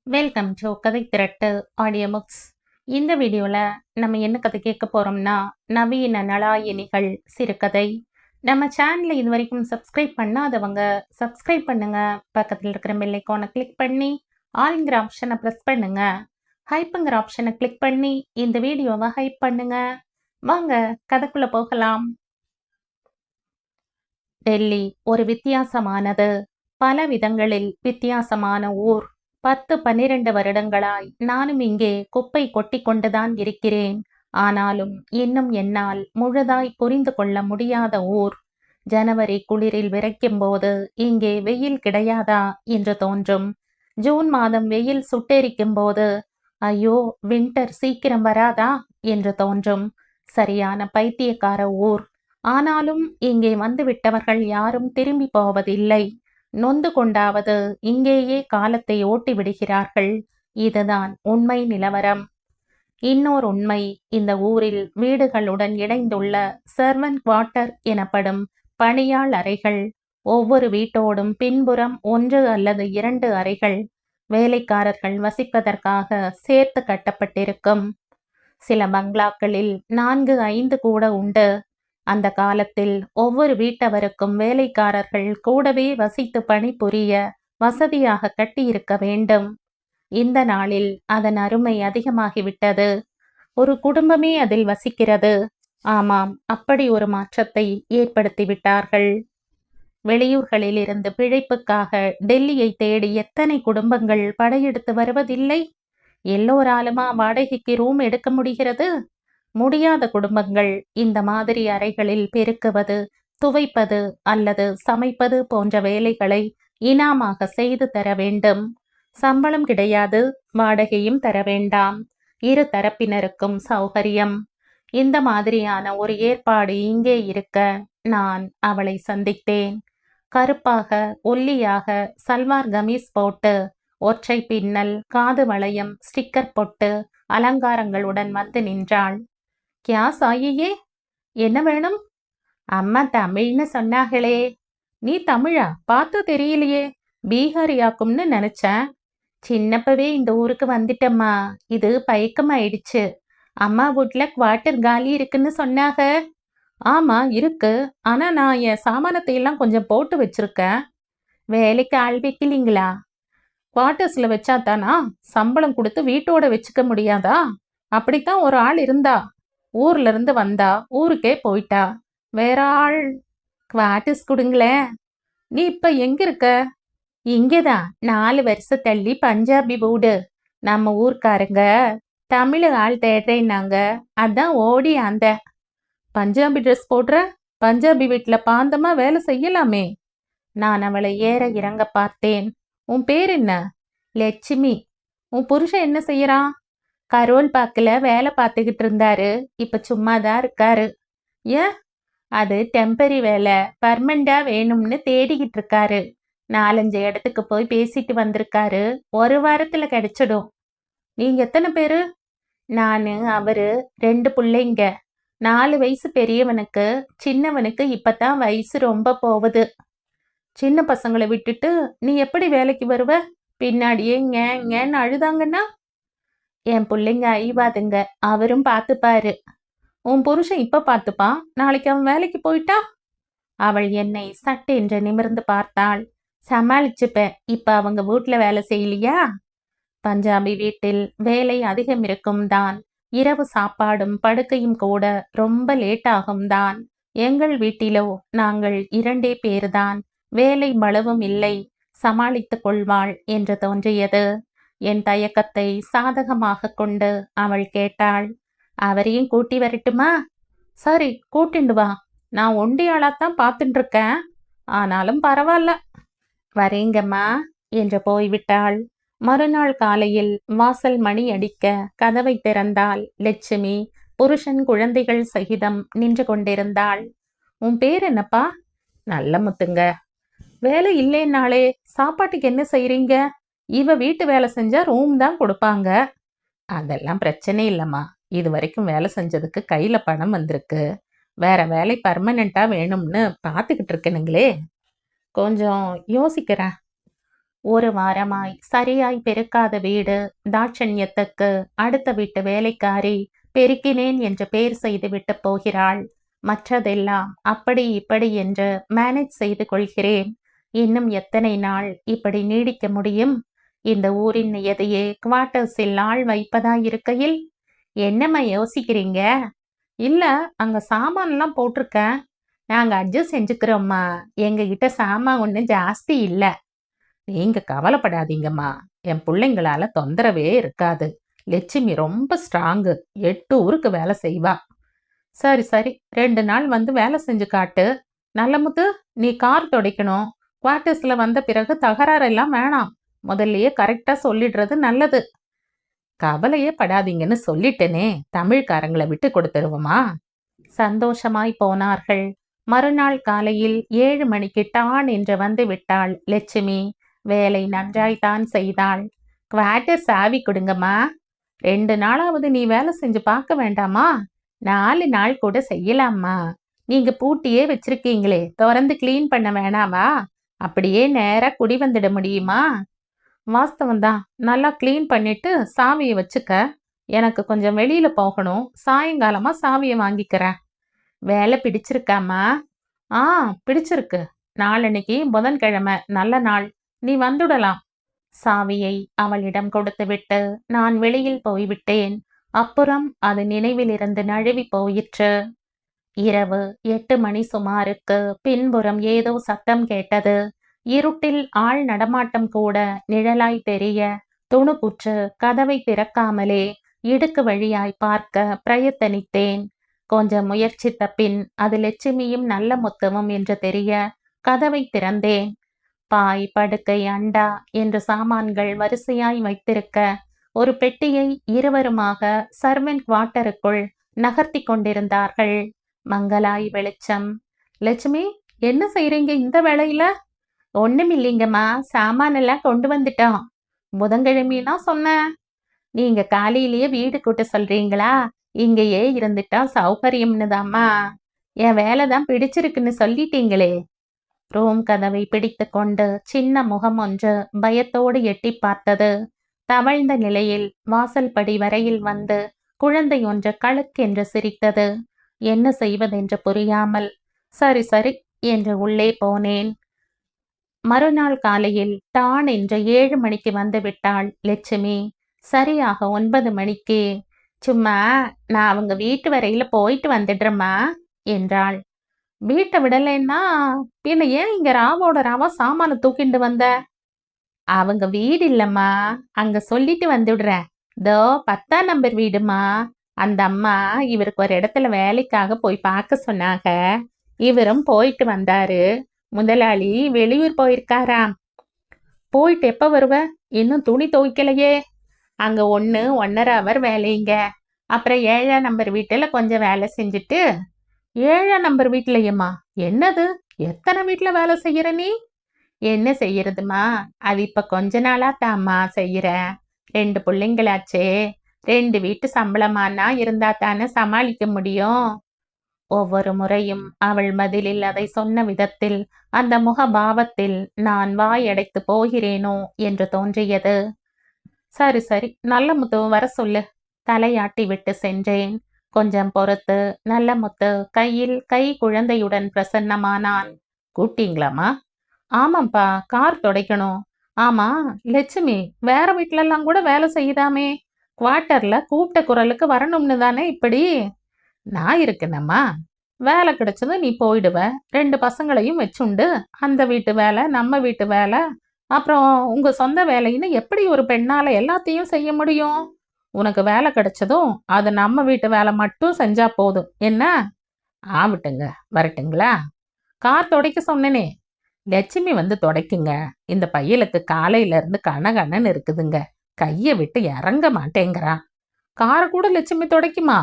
Welcome to கதை திரட்டு audio books. இந்த வீடியோவில் நம்ம என்ன கதை கேட்க போகிறோம்னா, நவீன நலாயினிகள் சிறுகதை. நம்ம சேனலை இது வரைக்கும் சப்ஸ்கிரைப் பண்ணாதவங்க சப்ஸ்கிரைப் பண்ணுங்க. பக்கத்தில் இருக்கிற பெல் ஐகானை கிளிக் பண்ணி ஆல்ங்கிற ஆப்ஷனை ப்ரெஸ் பண்ணுங்க. ஹைப்புங்கிற ஆப்ஷனை கிளிக் பண்ணி இந்த வீடியோவை ஹைப் பண்ணுங்க. வாங்க கதைக்குள்ள போகலாம். டெல்லி ஒரு வித்தியாசமானது, பல விதங்களில் வித்தியாசமான ஊர். 10-12 வருடங்களாய் நானும் இங்கே குப்பை கொட்டி கொண்டுதான் இருக்கிறேன். ஆனாலும் இன்னும் என்னால் முழுதாய் புரிந்து கொள்ள முடியாத ஊர். ஜனவரி குளிரில் விரைக்கும் போது இங்கே வெயில் கிடையாதா என்று தோன்றும். ஜூன் மாதம் வெயில் சுட்டெரிக்கும் போது ஐயோ வின்டர் சீக்கிரம் வராதா என்று தோன்றும். சரியான பைத்தியக்கார ஊர். ஆனாலும் இங்கே வந்துவிட்டவர்கள் யாரும் திரும்பி போவதில்லை. நொந்து கொண்டாவது இங்கேயே காலத்தை ஓட்டி விடுகிறார்கள். இதுதான் உண்மை நிலவரம். இன்னொரு உண்மை, இந்த ஊரில் வீடுகளுடன் இணைந்துள்ள சர்வன்ட் குவார்ட்டர் எனப்படும் பணியாள் அறைகள். ஒவ்வொரு வீட்டோடும் பின்புறம் 1 அல்லது 2 அறைகள் வேலைக்காரர்கள் வசிப்பதற்காக சேர்த்து கட்டப்பட்டிருக்கும். சில பங்களாக்களில் 4-5 கூட உண்டு. அந்த காலத்தில் ஒவ்வொரு வீட்டவருக்கும் வேலைக்காரர்கள் கூடவே வசித்து பணிபுரிய வசதியாக கட்டியிருக்க வேண்டும். இந்த நாளில் அதன் அருமை அதிகமாகிவிட்டது. ஒரு குடும்பமே அதில் வசிக்கிறது. ஆமாம், அப்படி ஒரு மாற்றத்தை ஏற்படுத்திவிட்டார்கள். வெளியூர்களில் இருந்து பிழைப்புக்காக டெல்லியை தேடி எத்தனை குடும்பங்கள் படையெடுத்து வருவதில்லை? எல்லோராலுமா வாடகைக்கு ரூம் எடுக்க முடிகிறது? முடியாத குடும்பங்கள் இந்த மாதிரி அறைகளில் பெருக்குவது, துவைப்பது அல்லது சமைப்பது போன்ற வேலைகளை இனாமாக செய்து தர வேண்டும். சம்பளம் கிடையாது, வாடகையும் தர வேண்டாம். இரு தரப்பினருக்கும் சௌகரியம். இந்த மாதிரியான ஒரு ஏற்பாடு இங்கே இருக்க நான் அவளை சந்தித்தேன். கருப்பாக ஒல்லியாக சல்வார் கமீஸ் போட்டு ஒற்றை பின்னல், காது வளையம், ஸ்டிக்கர் பொட்டு அலங்காரங்களுடன் வந்து நின்றாள். கியா சாயியே, என்ன வேணும்? அம்மா தமிழ்னு சொன்னாங்களே. நீ தமிழா? பார்த்து தெரியலையே. பீகாரியாக்கும்னு நினைச்சேன். சின்னப்பவே இந்த ஊருக்கு வந்துட்டம்மா. இது பயக்கமாயிடுச்சு. அம்மா வீட்டில் குவார்ட்டர் காலி இருக்குன்னு சொன்னாங்க. ஆமா இருக்கு. ஆனா நான் என் சாமானத்தை எல்லாம் கொஞ்சம் போட்டு வச்சிருக்கேன். வேலைக்கு ஆள் வைக்கலீங்களா? குவார்ட்டர்ஸ்ல வச்சா தானா சம்பளம் கொடுத்து வீட்டோட வச்சுக்க முடியாதா? அப்படித்தான் ஒரு ஆள் இருந்தா. ஊர்ல இருந்து வந்தா ஊருக்கே போயிட்டா. வேற ஆள் குவார்ட்டர்ஸ் கொடுங்களேன். நீ இப்ப எங்க இருக்க? இங்கேதான் 4 வருஷம் தள்ளி பஞ்சாபி வீடு. நம்ம ஊர்க்காரங்க தமிழ் ஆள் தேடுறேன்னாங்க. அதான் ஓடி அந்த பஞ்சாபி ட்ரெஸ் போடுற. பஞ்சாபி வீட்டுல பாந்தமா வேலை செய்யலாமே. நான் அவளை ஏற இறங்க பார்த்தேன். உன் பேர் என்ன? லட்சுமி. உன் புருஷன் என்ன செய்யறான்? கரோல் பாக்கில் வேலை பார்த்துக்கிட்டு இருந்தாரு. இப்ப சும்மாதான் இருக்காரு. ஏன்? அது டெம்பரரி வேலை. பர்மனண்டா வேணும்னு தேடிக்கிட்டு இருக்காரு. 4-5 இடத்துக்கு போய் பேசிட்டு வந்திருக்காரு. 1 வாரத்துல கிடைச்சிடும். நீங்க எத்தனை பேரு? நானு, அவரு, 2 பிள்ளைங்க. 4 வயசு பெரியவனுக்கு, சின்னவனுக்கு இப்பதான் வயசு ரொம்ப போகுது. சின்ன பசங்களை விட்டுட்டு நீ எப்படி வேலைக்கு வருவ? பின்னாடியே ஏன்னு அழுதாங்கன்னா? என் பிள்ளைங்க ஐவாதுங்க. அவரும் பார்த்துப்பாரு. உன் புருஷன் இப்ப பார்த்துப்பான். நாளைக்கு அவன் வேலைக்கு போயிட்டா? அவள் என்னை சட்டென்று நிமிர்ந்து பார்த்தாள். சமாளிச்சுப்பேன். இப்ப அவங்க வீட்டுல வேலை செய்யலையா? பஞ்சாபி வீட்டில் வேலை அதிகம் இருக்கும் தான். இரவு சாப்பாடும் படுக்கையும் கூட ரொம்ப லேட்டாகும் தான். எங்கள் வீட்டிலோ நாங்கள் 2 பேர்தான். வேலை பளவும் இல்லை. சமாளித்துக் கொள்வாள் என்று தோன்றியது. என் தயக்கத்தை சாதகமாக கொண்டு அவள் கேட்டாள். அவரையும் கூட்டி வரட்டுமா? சரி, கூட்டிண்டு வா. நான் ஒண்டியாளாத்தான் பார்த்துட்டு இருக்கேன். ஆனாலும் பரவாயில்ல. வரேங்கம்மா என்று போய்விட்டாள். மறுநாள் காலையில் வாசல் மணி அடிக்க கதவை திறந்தாள் லட்சுமி. புருஷன் குழந்தைகள் சகிதம் நின்று கொண்டிருந்தாள். உன் பேர் என்னப்பா? நல்ல முத்துங்க. வேலை இல்லைன்னாலே சாப்பாட்டுக்கு என்ன செய்றீங்க? இவ வீட்டு வேலை செஞ்சா ரூம் தான் கொடுப்பாங்க. அதெல்லாம் பிரச்சனை இல்லைம்மா. இது வரைக்கும் வேலை செஞ்சதுக்கு கையில பணம் வந்திருக்கு. வேற வேலை பர்மனண்டா வேணும்னு பார்த்துக்கிட்டு இருக்கேனுங்களே. கொஞ்சம் யோசிக்கிறேன். ஒரு வாரமாய் சரியாய் பெருக்காத வீடு, தாட்சண்யத்துக்கு அடுத்த வீட்டு வேலைக்காரி பெருக்கினேன் என்று பேர் செய்துவிட்டு போகிறாள். மற்றதெல்லாம் அப்படி இப்படி என்று மேனேஜ் செய்து கொள்கிறேன். இன்னும் எத்தனை நாள் இப்படி நீடிக்க முடியும்? இந்த ஊரின் நியதியே குவார்ட்டர்ஸில் ஆள் வைப்பதாயிருக்கையில் என்னம்மா யோசிக்கிறீங்க? இல்ல, அங்க சாமான்லாம் போட்டிருக்கேன். நாங்க அட்ஜஸ்ட் செஞ்சுக்கிறோம்மா. எங்ககிட்ட சாமான் ஒன்றும் ஜாஸ்தி இல்ல. நீங்க கவலைப்படாதீங்கம்மா. என் பிள்ளைங்களால தொந்தரவே இருக்காது. லட்சுமி ரொம்ப ஸ்ட்ராங்கு. 8 ஊருக்கு வேலை செய்வா. சரி சரி, 2 நாள் வந்து வேலை செஞ்சு காட்டு. நல்லமுத்து, நீ கார் துடைக்கணும். குவார்ட்டர்ஸ்ல வந்த பிறகு தகராறெல்லாம் வேணாம். முதல்லயே கரெக்டா சொல்லிடுறது நல்லது. கவலையே படாதீங்கன்னு சொல்லிட்டேனே. தமிழ்காரங்களை விட்டு கொடுத்துருவோமா? சந்தோஷமாய் போனார்கள். மறுநாள் காலையில் 7 மணிக்கு டான் என்று வந்து விட்டாள் லட்சுமி. வேலை நன்றாய்த்தான் செய்தாள். குவார்ட்டர் சாவி கொடுங்கம்மா. 2 நாளாவது நீ வேலை செஞ்சு பார்க்க வேண்டாமா? 4 நாள் கூட செய்யலாம்மா. நீங்க பூட்டியே வச்சிருக்கீங்களே, திறந்து கிளீன் பண்ண வேணாமா? அப்படியே நேரா குடி வந்துட முடியுமா? வாஸ்தவம்தான். நல்லா கிளீன் பண்ணிட்டு சாவியை வச்சுக்க. எனக்கு கொஞ்சம் வெளியில போகணும். சாயங்காலமா சாவியை வாங்கிக்கிறேன். வேலை பிடிச்சிருக்காம்மா? ஆ, பிடிச்சிருக்கு. நாளன்னைக்கு புதன்கிழமை, நல்ல நாள். நீ வந்துடலாம். சாவியை அவளிடம் கொடுத்துவிட்டு நான் வெளியில் போய்விட்டேன். அப்புறம் அது நினைவிலிருந்து நழுவி போயிற்று. இரவு 8 மணி சுமாருக்கு பின்புறம் ஏதோ சத்தம் கேட்டது. இருட்டில் ஆள் நடமாட்டம் கூட நிழலாய் தெரிய துணுக்குற்று கதவை திறக்காமலே இடுக்கு வழியாய் பார்க்க பிரயத்தனித்தேன். கொஞ்சம் முயற்சித்த பின் அது லட்சுமியும் நல்ல முத்தமும் என்று தெரிய கதவை திறந்தேன். பாய், படுக்கை, அண்டா என்று சாமான்கள் வரிசையாய் வைத்திருக்க ஒரு பெட்டியை இருவருமாக சர்வெண்ட் குவார்ட்டருக்குள் நகர்த்தி கொண்டிருந்தார்கள். மங்கலாய் வெளிச்சம். லட்சுமி, என்ன செய்றீங்க இந்த வேளையில? ஒண்ணுமில்லைங்கம்மா, சாமானெல்லாம் கொண்டு வந்துட்டோம். புதன்கிழமைனா சொன்னேன். நீங்க காலையிலேயே வீடு கூட்ட சொல்றீங்களா? இங்கேயே இருந்துட்டா சௌகரியம்னு தாம்மா. என் வேலை தான் பிடிச்சிருக்குன்னு சொல்லிட்டீங்களே. ரூம் கதவை பிடித்து கொண்டு சின்ன முகம் ஒன்று பயத்தோடு எட்டி பார்த்தது. தவழ்ந்த நிலையில் வாசல் படி வரையில் வந்து குழந்தை ஒன்று கழுக்கென்று சிரித்தது. என்ன செய்வதென்று புரியாமல் சரி சரி என்று உள்ளே போனேன். மறுநாள் காலையில் டான் என்று 7 மணிக்கு வந்து விட்டாள் லட்சுமி. சரியாக 9 மணிக்கு, சும்மா நான் அவங்க வீட்டு வரையில போயிட்டு வந்துடுறேம்மா என்றாள். வீட்டை விடலைன்னா பின்ன ஏன் இங்க ராவோட ராவா சாமான தூக்கிண்டு வந்த? அவங்க வீடு இல்லம்மா, அங்க சொல்லிட்டு வந்துடுறேன். தோ 10ஆம் நம்பர் வீடுமா. அந்த அம்மா இவருக்கு ஒரு இடத்துல வேலைக்காக போய் பார்க்க சொன்னாங்க. இவரும் போயிட்டு வந்தாரு. முதலாளி வெளியூர் போயிருக்காராம். போயிட்டு எப்ப வருவ? இன்னும் துணி துவைக்கலையே. அங்க 1.5 ஹவர் வேலைங்க. அப்புறம் 7ஆம் நம்பர் வீட்டுல கொஞ்சம் வேலை செஞ்சுட்டு. 7ஆம் நம்பர் வீட்லயேம்மா? என்னது, எத்தனை வீட்டுல வேலை செய்யற நீ? என்ன செய்யறதுமா, அது இப்ப கொஞ்ச நாளா தாம்மா செய்யறேன். 2 பிள்ளைங்களாச்சே. 2 வீட்டு சம்பளமானா இருந்தா தானே சமாளிக்க முடியும். ஒவ்வொரு முறையும் அவள் பதிலில் அதை சொன்ன விதத்தில், அந்த முகபாவத்தில் நான் வாயடைத்து போகிறேனோ என்று தோன்றியது. சரி சரி, நல்ல முத்து வர சொல்லு. தலையாட்டி விட்டு சென்றேன். கொஞ்சம் பொறுத்து நல்ல முத்து கையில் கை குழந்தையுடன் பிரசன்னமானான். கூப்பிட்டீங்களாமா? ஆமாப்பா, கார் துடைக்கணும். ஆமா லட்சுமி, வேற வீட்டிலெல்லாம் கூட வேலை செய்யுதாமே. குவார்ட்டர்ல கூப்பிட்ட குரலுக்கு வரணும்னு தானே இப்படி? நான் இருக்கேனம்மா. வேலை கிடைச்சதும் நீ போயிடுவ. 2 பசங்களையும் வச்சுண்டு அந்த வீட்டு வேலை, நம்ம வீட்டு வேலை, அப்புறம் உங்க சொந்த வேலைன்னு எப்படி ஒரு பெண்ணால எல்லாத்தையும் செய்ய முடியும்? உனக்கு வேலை கிடைச்சதும் அது நம்ம வீட்டு வேலை மட்டும் செஞ்சா போதும் என்ன? ஆகட்டுங்க, வரட்டுங்களா? கார் துடைக்க சொன்னேனே. லட்சுமி வந்து துடைக்குங்க. இந்த பையலுக்கு காலையில இருந்து கனகனன்னு இருக்குதுங்க. கையை விட்டு இறங்க மாட்டேங்கிறான். காரை கூட லட்சுமி துடைக்குமா?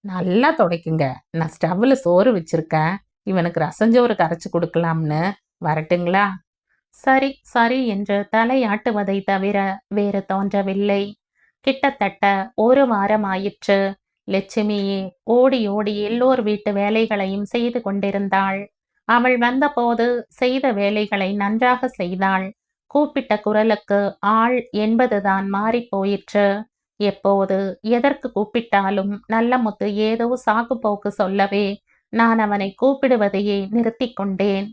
நல்லா துடைக்குங்க. நான் ஸ்டவ்ல சோறு வச்சிருக்கேன். இவனுக்கு ரசஞ்சோறு கரைச்சு கொடுக்கலாம்னு. வரட்டுங்களா? சரி சரி என்று தலையாட்டுவதை தவிர வேறு தோன்றவில்லை. கிட்டத்தட்ட 1 வாரம் ஆயிற்று. லட்சுமியே ஓடி ஓடி எல்லோர் வீட்டு வேலைகளையும் செய்து கொண்டிருந்தாள். அவள் வந்தபோது செய்த வேலைகளை நன்றாக செய்தாள். கூப்பிட்ட குரலுக்கு ஆள் என்பதுதான் மாறி போயிற்று. எப்போது எதற்கு கூப்பிட்டாலும் நல்ல முத்து ஏதோ சாக்கு போக்கு சொல்லவே நான் அவனை கூப்பிடுவதையே நிறுத்தி கொண்டேன்.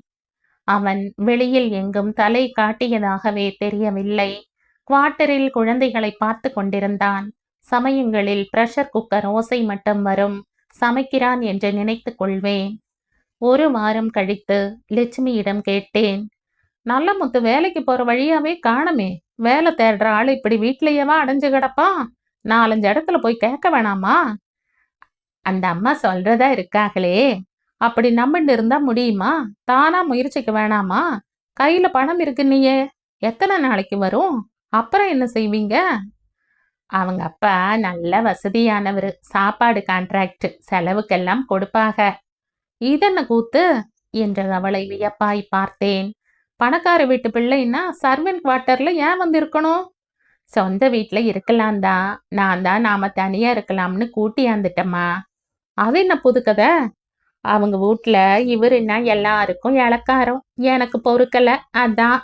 அவன் வெளியில் எங்கும் தலை காட்டியதாகவே தெரியவில்லை. குவார்ட்டரில் குழந்தைகளை பார்த்து கொண்டிருந்தான். சமயங்களில் பிரஷர் குக்கர் ஓசை மட்டும் வரும். சமைக்கிறான் என்று நினைத்துக் கொள்வேன். ஒரு வாரம் கழித்து லட்சுமியிடம் கேட்டேன், நல்ல முத்து வேலைக்கு போற வழியாவே காணமே, வேலை தேடுற ஆள் இப்படி வீட்லயேவா அடைஞ்சு கிடப்பா? 4-5 இடத்துல போய் கேட்க வேணாமா? அந்த அம்மா சொல்றதா இருக்காங்களே, அப்படி நம்பிட்டு இருந்தா முடியுமா? தானா முயற்சிக்க வேணாமா? கையில பணம் இருக்குன்னியே, எத்தனை நாளைக்கு வரும்? அப்புறம் என்ன செய்வீங்க? அவங்க அப்பா நல்ல வசதியானவர். சாப்பாடு கான்ட்ராக்ட், செலவுக்கெல்லாம் கொடுப்பாக. இதென்ன கூத்து என்று அவளை வியப்பாய் பார்த்தேன். பணக்கார வீட்டு பிள்ளைன்னா சர்வெண்ட் குவார்ட்டர்ல ஏன் வந்து இருக்கணும்? சொந்த வீட்டுல இருக்கலாம் தான், நான் தான் நாம தனியா இருக்கலாம்னு கூட்டியாந்துட்டம்மா. அது என்ன புது கதை? அவங்க வீட்டுல இவருன்னா எல்லாருக்கும் இளக்காரம், எனக்கு பொறுக்கல, அதான்.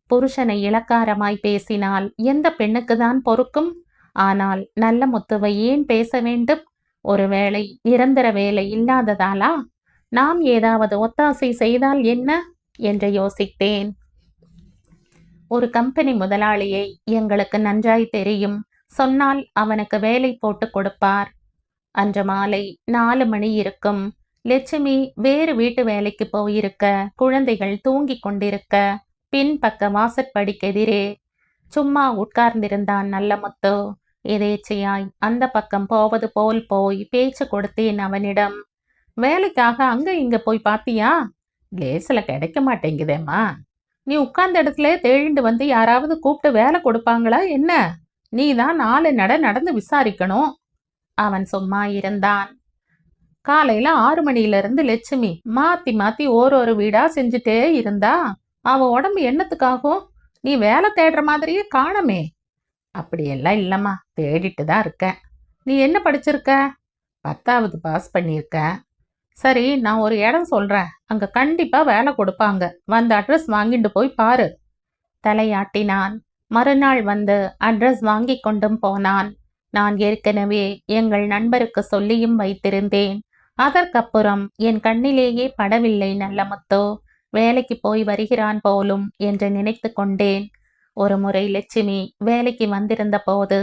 புருஷனை இளக்காரமாய் பேசினால் எந்த பெண்ணுக்கு தான் பொறுக்கும்? ஆனால் நல்ல முத்துவை ஏன் பேச வேண்டும்? ஒருவேளை நிரந்தர வேலை இல்லாததாலா? நாம் ஏதாவது ஒத்தாசை செய்தால் என்ன என்று யோசித்தேன். ஒரு கம்பெனி முதலாளியை எங்களுக்கு நன்றாய் தெரியும். சொன்னால் அவனுக்கு வேலை போட்டு கொடுப்பார். அன்று மாலை 4 மணி இருக்கும். லட்சுமி வேறு வீட்டு வேலைக்கு போயிருக்க, குழந்தைகள் தூங்கிக் கொண்டிருக்க, பின்பக்க வாசற்படிக்கெதிரே சும்மா உட்கார்ந்திருந்தான் நல்ல முத்து. எதேச்சையாய் அந்த பக்கம் போவது போல் போய் பேச்சு கொடுத்தேன் அவனிடம். வேலைக்காக அங்க இங்க போய் பாத்தியா? லேசில கிடைக்க மாட்டேங்குதேம்மா. நீ உட்கார்ந்த இடத்துல தேடிண்டு வந்து யாராவது கூப்பிட்டு வேலை கொடுப்பாங்களா என்ன? நீ தான் 4 நடந்து விசாரிக்கணும். அவன் சும்மா இருந்தான். காலையில 6 மணியிலிருந்து லட்சுமி மாத்தி மாத்தி ஒரு வீடா செஞ்சுட்டே இருந்தா அவ உடம்பு என்னத்துக்காகும்? நீ வேலை தேடுற மாதிரியே காணமே. அப்படியெல்லாம் இல்லம்மா, தேடிட்டு தான் இருக்கேன். நீ என்ன படிச்சிருக்க? 10வது பாஸ் பண்ணியிருக்க. சரி, நான் ஒரு இடம் சொல்றேன், அங்க கண்டிப்பா வேலை கொடுப்பாங்க. வந்து அட்ரஸ் வாங்கிட்டு போய் பாரு. தலையாட்டினான். மறுநாள் வந்து அட்ரஸ் வாங்கி கொண்டும் போனான். நான் ஏற்கனவே எங்கள் நண்பருக்கு சொல்லியும் வைத்திருந்தேன். அதற்கப்புறம் என் கண்ணிலேயே படவில்லை நல்ல முத்து. வேலைக்கு போய் வருகிறான் போலும் என்று நினைத்து கொண்டேன். ஒரு முறை லட்சுமி வேலைக்கு வந்திருந்த போது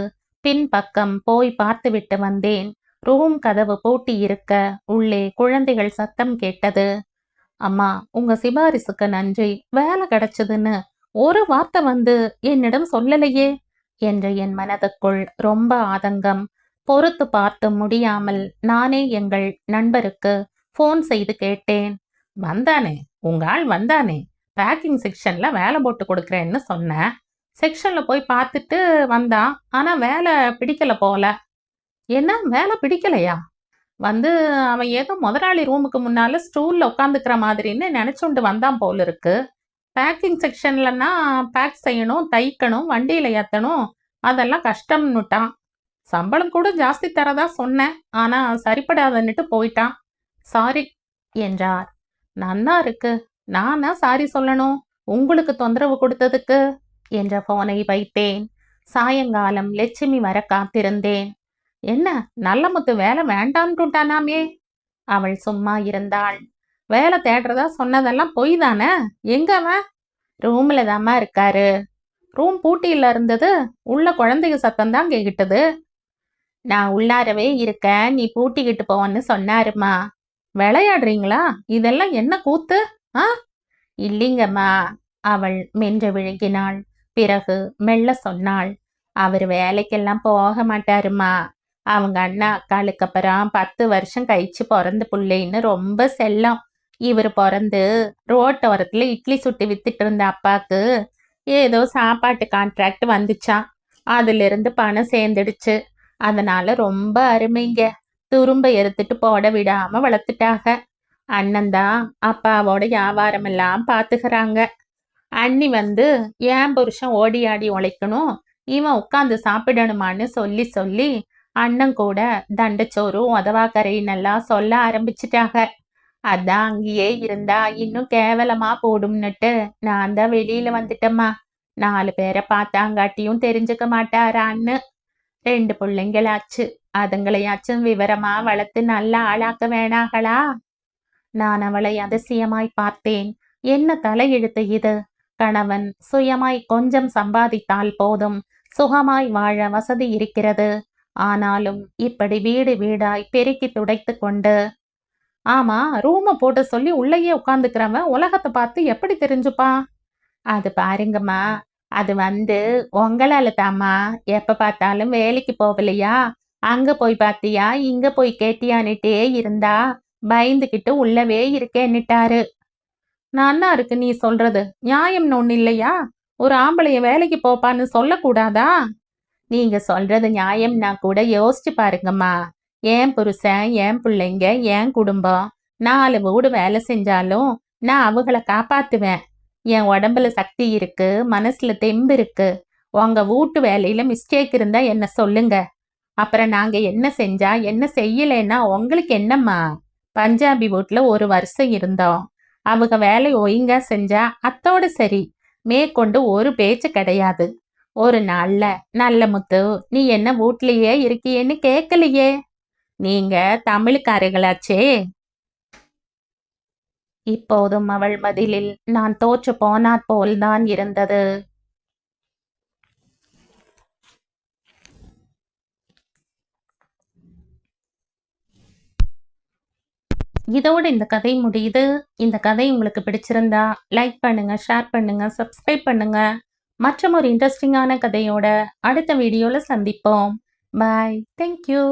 பின்பக்கம் போய் பார்த்துவிட்டு வந்தேன். ரூம் கதவு பூட்டி இருக்க உள்ளே குழந்தைகள் சத்தம் கேட்டது. அம்மா, உங்க சிபாரிசுக்கு நன்றி, வேலை கிடைச்சதுன்னு ஒரு வார்த்தை வந்து என்னிடம் சொல்லலையே என்று என் மனதுக்குள் ரொம்ப ஆதங்கம். பொறுத்து பார்த்து முடியாமல் நானே எங்கள் நண்பருக்கு ஃபோன் செய்து கேட்டேன். வந்தானே, உங்க ஆள் வந்தானே, பேக்கிங் செக்ஷன்ல வேலை போட்டு கொடுக்குறேன்னு சொன்னேன். செக்ஷன்ல போய் பார்த்துட்டு வந்தான். ஆனா வேலை பிடிக்கல போல. என்ன, வேலை பிடிக்கலையா? வந்து அவன் ஏதோ முதலாளி ரூமுக்கு முன்னால ஸ்டூல்ல உட்காந்துக்கிற மாதிரின்னு நினைச்சுண்டு வந்தான் போல இருக்கு. பேக்கிங் செக்ஷன்லன்னா பேக் செய்யணும், தைக்கணும், வண்டியில ஏத்தணும், அதெல்லாம் கஷ்டம்னுட்டான். சம்பளம் கூட ஜாஸ்தி தரதா சொன்னேன், ஆனா சரிப்படாதன்னுட்டு போயிட்டான். சாரி என்றார். நன்னா இருக்கு, நானா சாரி சொல்லணும் உங்களுக்கு தொந்தரவு கொடுத்ததுக்கு என்ற போனை வைத்தேன். சாயங்காலம் லட்சுமி வர காத்திருந்தேன். என்ன, நல்ல முத்து வேலை வேண்டான்னுட்டானாமே. அவள் சும்மா இருந்தாள். வேலை தேடுறதா சொன்னதெல்லாம் பொய் தானே? எங்க அவன்? ரூம்ல தாம்மா இருக்காரு. ரூம் பூட்டியில இருந்தது, உள்ள குழந்தைங்க சத்தம் தான் கேக்கிட்டது. நான் உள்ளாரவே இருக்க, நீ பூட்டிக்கிட்டு போன்னு சொன்னாருமா. விளையாடுறீங்களா? இதெல்லாம் என்ன கூத்து? ஆ, இல்லைங்கம்மா. அவள் மென்று விழுங்கினாள். பிறகு மெல்ல சொன்னாள். அவர் வேலைக்கெல்லாம் போக மாட்டாருமா. அவங்க அண்ணா அக்காளுக்கு அப்புறம் 10 வருஷம் கழிச்சு பிறந்த பிள்ளைன்னு ரொம்ப செல்லம். இவர் பிறந்து ரோட்டோரத்துல இட்லி சுட்டு வித்துட்டு இருந்த அப்பாக்கு ஏதோ சாப்பாட்டு கான்ட்ராக்ட் வந்துச்சான். அதுல இருந்து பணம் சேர்ந்துடுச்சு. அதனால ரொம்ப அருமைங்க. துரும்ப எடுத்துட்டு போட விடாம வளர்த்துட்டாங்க. அண்ணன்தான் அப்பாவோட வியாபாரம் எல்லாம் பாத்துக்கிறாங்க. அண்ணி வந்து ஏன் புருஷன் ஓடி ஆடி உழைக்கணும், இவன் உட்காந்து சாப்பிடணுமான்னு சொல்லி சொல்லி அண்ணன் கூட தண்டச்சோறும் உதவாக்கரைன்னெல்லாம் சொல்ல ஆரம்பிச்சிட்டாங்க. அதான் அங்கேயே இருந்தா இன்னும் கேவலமா போடும்னுட்டு நான் தான் வெளியில வந்துட்டேம்மா. 4 பேரை பார்த்தாங்காட்டியும் தெரிஞ்சுக்க மாட்டாரான்னு. 2 பிள்ளைங்களாச்சு. அதுங்களையாச்சும் விவரமா வளர்த்து நல்ல ஆளாக்க வேணாகளா? நான் அவளை அதிசயமாய் பார்த்தேன். என்ன தலையெழுத்து இது? கணவன் சுயமாய் கொஞ்சம் சம்பாதித்தால் போதும், சுகமாய் வாழ வசதி இருக்கிறது. ஆனாலும் இப்படி வீடு வீடாய் பெருக்கி துடைத்து கொண்டு, ஆமா, ரூம போட்டு சொல்லி உள்ளேயே உட்காந்துக்கிறவன் உலகத்தை பார்த்து எப்படி தெரிஞ்சுப்பான்? அது பாருங்கம்மா, அது உங்களால தாம்மா. எப்ப பார்த்தாலும் வேலைக்கு போகலையா? அங்க போய் பார்த்தியா, இங்க போய் கேட்டியான்னுட்டே இருந்தா பயந்துகிட்டு உள்ளவே இருக்கேன்னுட்டாரு. நன்னா இருக்கு நீ சொல்றது. நியாயம்னு ஒண்ணு இல்லையா? ஒரு ஆம்பளைய வேலைக்கு போப்பான்னு சொல்லக்கூடாதா? நீங்க சொல்றது நியாயம்னா கூட யோசிச்சு பாருங்கம்மா. என் புருஷன், என் பிள்ளைங்க, என் குடும்பம் 4 வீடு வேலை செஞ்சாலும் நான் அவங்கள காப்பாத்துவேன். என் உடம்புல சக்தி இருக்கு, மனசுல தெம்பு இருக்கு. உங்க வீட்டு வேலையில மிஸ்டேக் இருந்தா என்ன சொல்லுங்க. அப்புறம் நாங்க என்ன செஞ்சா என்ன செய்யலைன்னா உங்களுக்கு என்னம்மா? பஞ்சாபி வீட்ல 1 வருஷம் இருந்தோம். அவங்க வேலை ஒழுங்கா செஞ்சா அத்தோட சரி. மேற்கொண்டு ஒரு பேச்சு கிடையாது. ஒரு நாள்ல, நல்ல முத்து, நீ என்ன வீட்லயே இருக்கியேன்னு கேட்கலையே. நீங்க தமிழ்காரங்களாச்சே. இப்போதும் அவள் பதிலில் நான் தோற்று போனாற் போல்தான் இருந்தது. இதோட இந்த கதை முடியுது. இந்த கதை உங்களுக்கு பிடிச்சிருந்தா லைக் பண்ணுங்க, ஷேர் பண்ணுங்க, சப்ஸ்கிரைப் பண்ணுங்க. மற்றும் ஒரு இன்ட்ரெஸ்டிங்கான கதையோட அடுத்த வீடியோல சந்திப்போம். பாய். தேங்க்யூ.